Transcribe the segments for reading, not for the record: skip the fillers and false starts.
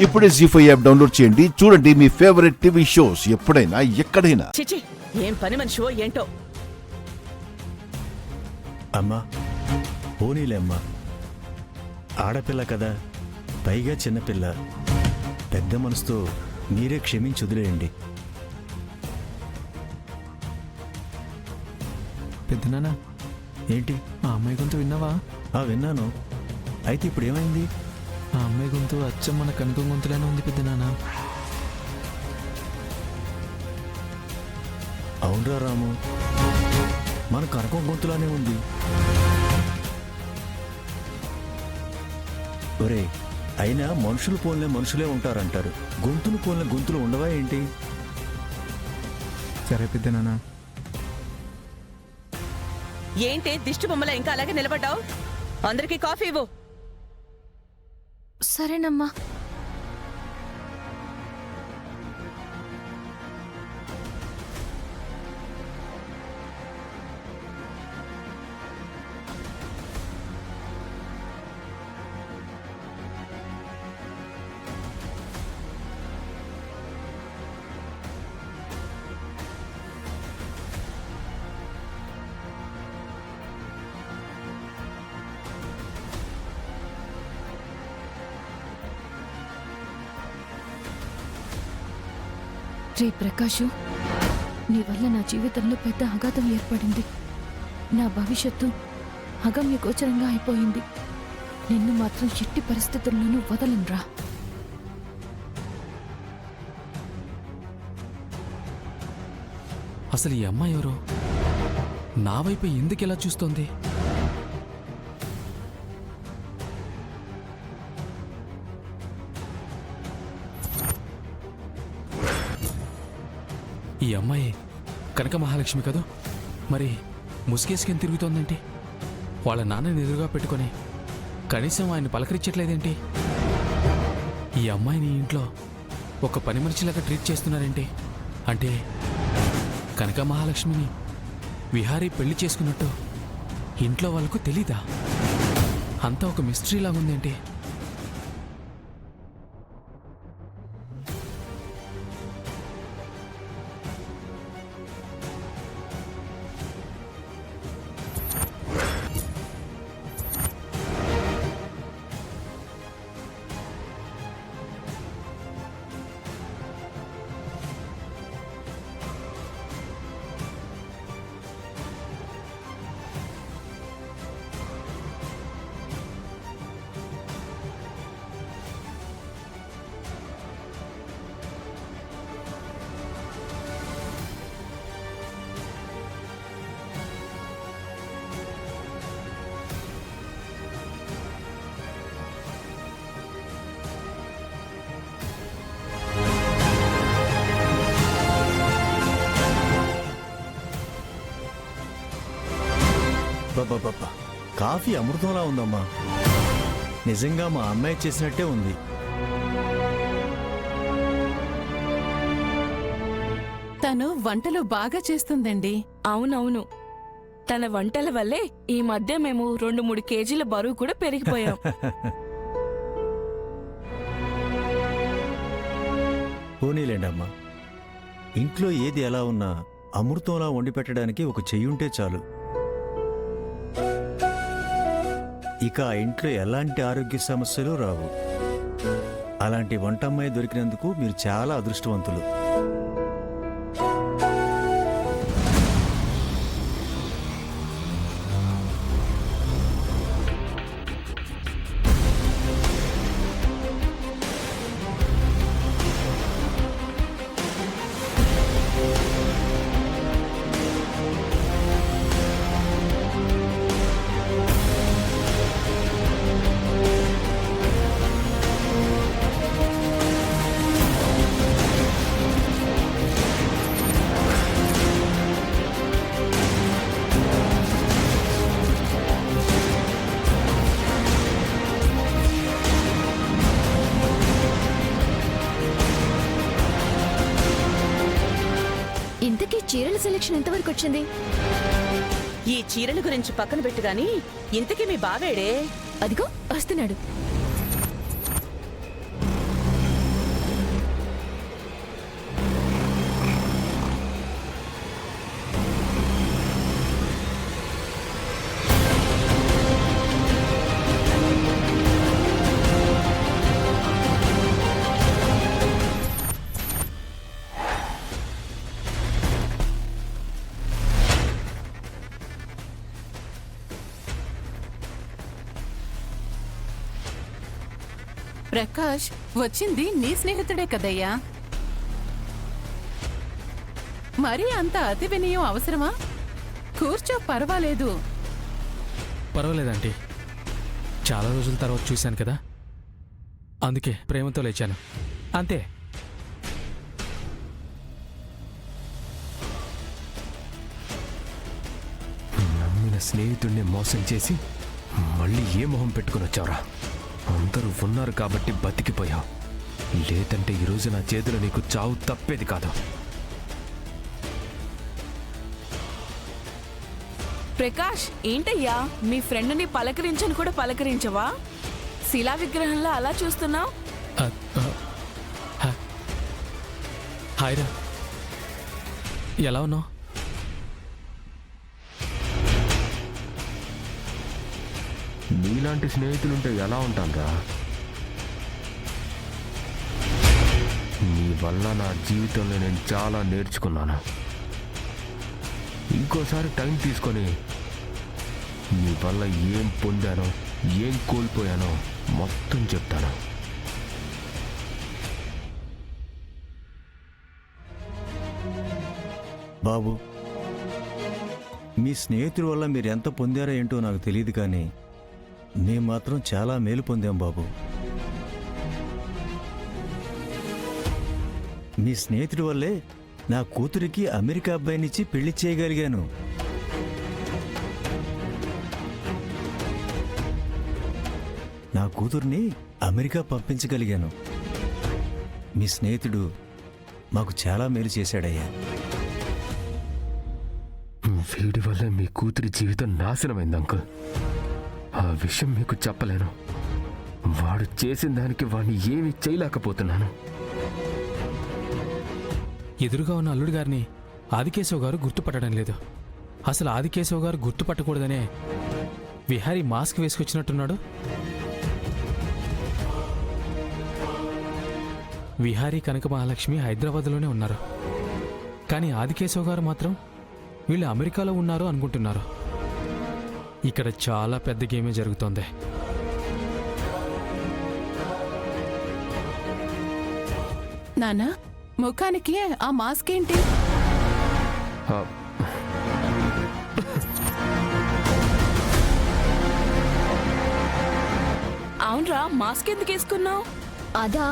ఇప్పుడే జీ5 app download చేయండి. చూడండి మీ ఫేవరెట్ టీవీ షోస్ ఎప్పుడైనా ఎక్కడైనా. చిచి, ఏం పని మనిషివో ఏంటో. అమ్మా పోనీలే అమ్మా, ఆడపిల్ల కదా, పైగా చిన్నపిల్ల. పెద్ద మనసుతో మీరే క్షమించి వదిలేయండి. పెద్దనాన్న, ఏంటి? ఆ అమ్మాయి గొంతు విన్నావా? విన్నాను. అయితే ఇప్పుడు ఏమైంది? ఆ అమ్మాయి గొంతు అచ్చం మన కనకం గొంతులానే ఉంది పెద్దనాన్న. అవునరా రాము, మన కనకం గొంతులానే ఉంది. ఒరే, అయినా మనుషులు పోలిన మనుషులే ఉంటారంటారు, గొంతులు పోలిన గొంతులు ఉండవా ఏంటి? సరే పెద్దనాన్న. ఏంటి దిష్టి బొమ్మలా ఇంకా అలాగే నిలబడ్డావు? అందరికీ కాఫీ ఇవ్వు. సరేనమ్మా. రే ప్రకాషు, నీ వల్ల నా జీవితంలో పెద్ద ఆఘాతం ఏర్పడింది. నా భవిష్యత్తు అగమ్యగోచరంగా అయిపోయింది. నిన్ను మాత్రం ఎట్టి పరిస్థితుల్లోనూ వదలనురా. అసలు ఈ అమ్మాయి ఎవరో? నా వైపు ఎందుకు ఇలా చూస్తోంది? ఈ అమ్మాయి కనక మహాలక్ష్మి కదూ? మరి ముసుగేసుకొని తిరుగుతోందేంటి? వాళ్ళ నాన్నని ఎదురుగా పెట్టుకొని కనీసం ఆయన పలకరించట్లేదేంటి? ఈ అమ్మాయిని ఇంట్లో ఒక పని మనిషిలాగా ట్రీట్ చేస్తున్నారేంటి? అంటే కనక మహాలక్ష్మిని విహారీ పెళ్లి చేసుకున్నట్టు ఇంట్లో వాళ్ళకు తెలీదా? అంతా ఒక మిస్టరీలాగా ఉందేంటి? బాబా, కాఫీ అమృతంలా ఉందమ్మా. నిజంగా మా అమ్మాయి చేసినట్టే ఉంది. తను వంటలు బాగా చేస్తుందండి. అవునవును, తన వంటల వల్లే ఈ మధ్య మేము 2-3 కేజీల బరువు కూడా పెరిగిపోయాం. పోనీలేండి అమ్మా, ఇంట్లో ఏది ఎలా ఉన్నా అమృతంలా వండి పెట్టడానికి ఒక చెయ్యుంటే చాలు. ఇక ఆ ఇంట్లో ఎలాంటి ఆరోగ్య సమస్యలు రావు. అలాంటి వంటమ్మాయి దొరికినందుకు మీరు చాలా అదృష్టవంతులు. ఇంతకీ చీరల సెలెక్షన్ ఎంతవరకు వచ్చింది? ఈ చీరల గురించి పక్కన పెట్టు గాని ఇంతకీ మీ బావేడే? అదిగో వస్తున్నాడు. ప్రకాష్ వచ్చింది నీ స్నేహితుడే కదయ్యా. మరీ అంత అతి వినయం అవసరమా? కూర్చో, పర్వాలేదు. పర్వాలేదంటీ, చాలా రోజుల తర్వాత చూశాను కదా, అందుకే ప్రేమతో లేచాను అంతే. నమ్మిన స్నేహితుడిని మోసం చేసి మళ్ళీ ఏ మొహం పెట్టుకుని వచ్చావురా? అందరూ ఉన్నారు కాబట్టి బతికిపోయావు, లేదంటే ఈరోజు నా చేతిలో నీకు చావు తప్పేది కాదు. ప్రకాష్, ఏంటయ్యా మీ ఫ్రెండ్ని పలకరించని కూడా పలకరించవా? శిలా విగ్రహంలో అలా చూస్తున్నావు? హాయ్రా, ఎలా ఉన్నావు? నీలాంటి స్నేహితులుంటే ఎలా ఉంటానురా? నీ వల్ల నా జీవితంలో నేను చాలా నేర్చుకున్నాను. ఇంకోసారి టైం తీసుకొని నీ వల్ల ఏం పొందానో ఏం కోల్పోయానో మొత్తం చెప్తాను. బాబు, మీ స్నేహితుడి వల్ల మీరు ఎంత పొందారో ఏంటో నాకు తెలియదు, కానీ మేము మాత్రం చాలా మేలు పొందాం బాబు. మీ స్నేహితుడి వల్లే నా కూతురికి అమెరికా అబ్బాయినిచ్చి పెళ్లి చేయగలిగాను. నా కూతుర్ని అమెరికా పంపించగలిగాను. మీ స్నేహితుడు మాకు చాలా మేలు చేశాడయ్యా. వీడి వల్ల మీ కూతురి జీవితం నాశనమైంది అంకుల్. ఆ విషయం మీకు చెప్పలేను. వాడు చేసిన దానికి వాడిని ఏమీ చేయలేకపోతున్నాను. ఎదురుగా ఉన్న అల్లుడు గారిని ఆదికేశవ్ గారు గుర్తుపట్టడం లేదు. అసలు ఆదికేశవ్ గారు గుర్తుపట్టకూడదనే విహారీ మాస్క్ వేసుకొచ్చినట్టున్నాడు. విహారీ కనక మహాలక్ష్మి హైదరాబాద్లోనే ఉన్నారు, కానీ ఆదికేశవ్ గారు మాత్రం వీళ్ళు అమెరికాలో ఉన్నారు అనుకుంటున్నారు. ఇక్కడ చాలా పెద్ద గేమే జరుగుతోంది. నానా, ముఖానికి ఆ మాస్క్ ఏంటి? ఆ, అవునరా, మాస్క్ ఎందుకు వేసుకున్నావు? అదా,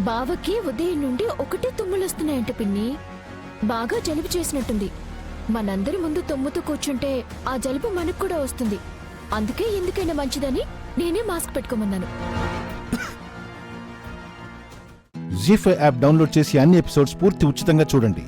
బావకి ఉదయం నుండి ఒకటే తుమ్ములొస్తున్నాయంట పిన్ని. బాగా జలుబు చేసినట్టుంది. మనందరి ముందు తుమ్ముతూ కూర్చుంటే ఆ జలుబు మనకు కూడా వస్తుంది. అందుకే ఎందుకైనా మంచిదని నేనే మాస్క్ పెట్టుకోమన్నాను. జీ5 యాప్ డౌన్లోడ్ చేసి అన్ని ఎపిసోడ్స్ పూర్తి ఉచితంగా చూడండి.